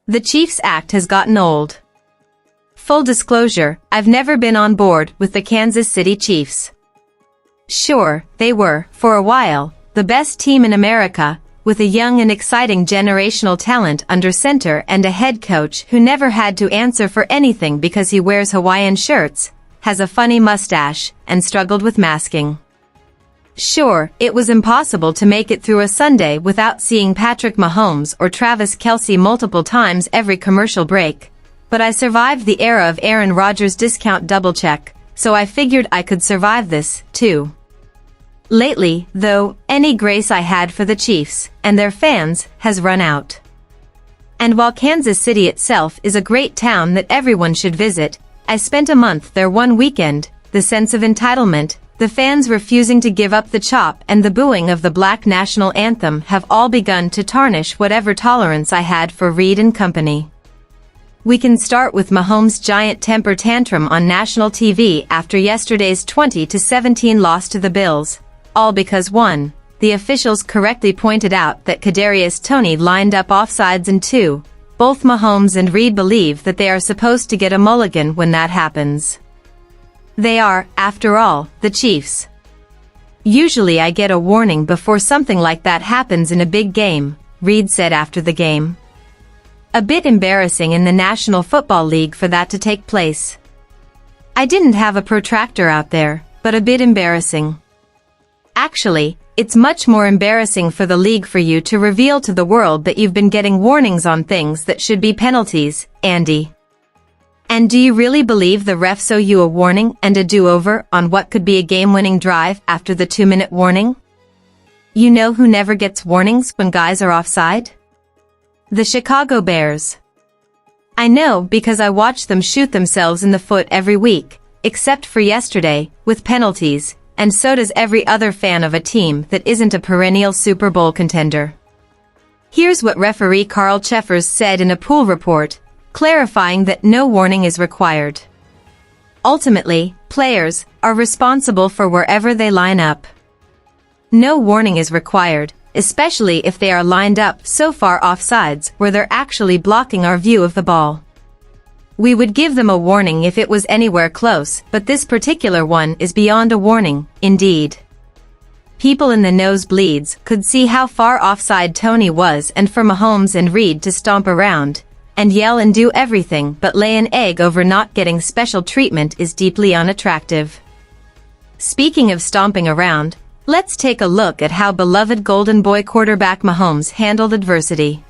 The Chiefs act has gotten old. Full disclosure, I've never been on board with the Kansas City Chiefs. Sure, they were, for a while, the best team in America, with a young and exciting generational talent under center and a head coach who never had to answer for anything because he wears Hawaiian shirts, has a funny mustache, and struggled with masking. Sure, it was impossible to make it through a Sunday without seeing Patrick Mahomes or Travis Kelce multiple times every commercial break, but I survived the era of Aaron Rodgers discount double-check, so I figured I could survive this, too. Lately, though, any grace I had for the Chiefs and their fans has run out. And while Kansas City itself is a great town that everyone should visit, I spent a month there one weekend, the sense of entitlement, the fans refusing to give up the chop and the booing of the Black national anthem have all begun to tarnish whatever tolerance I had for Reed and company. We can start with Mahomes' giant temper tantrum on national TV after yesterday's 20-17 loss to the Bills. All because 1, the officials correctly pointed out that Kadarius Toney lined up offsides, and 2, both Mahomes and Reed believe that they are supposed to get a mulligan when that happens. They are, after all, the Chiefs. Usually I get a warning before something like that happens in a big game, Reed said after the game. A bit embarrassing in the National Football League for that to take place. I didn't have a protractor out there, but a bit embarrassing. Actually, it's much more embarrassing for the league for you to reveal to the world that you've been getting warnings on things that should be penalties, Andy. And do you really believe the refs owe you a warning and a do-over on what could be a game-winning drive after the 2-minute warning? You know who never gets warnings when guys are offside? The Chicago Bears. I know because I watch them shoot themselves in the foot every week, except for yesterday, with penalties, and so does every other fan of a team that isn't a perennial Super Bowl contender. Here's what referee Carl Cheffers said in a pool report, clarifying that no warning is required. Ultimately, players are responsible for wherever they line up. No warning is required, especially if they are lined up so far offsides where they're actually blocking our view of the ball. We would give them a warning if it was anywhere close, but this particular one is beyond a warning, indeed. People in the nosebleeds could see how far offside Toney was, and for Mahomes and Reed to stomp around and yell and do everything but lay an egg over not getting special treatment is deeply unattractive. Speaking of stomping around, let's take a look at how beloved Golden Boy quarterback Mahomes handled adversity.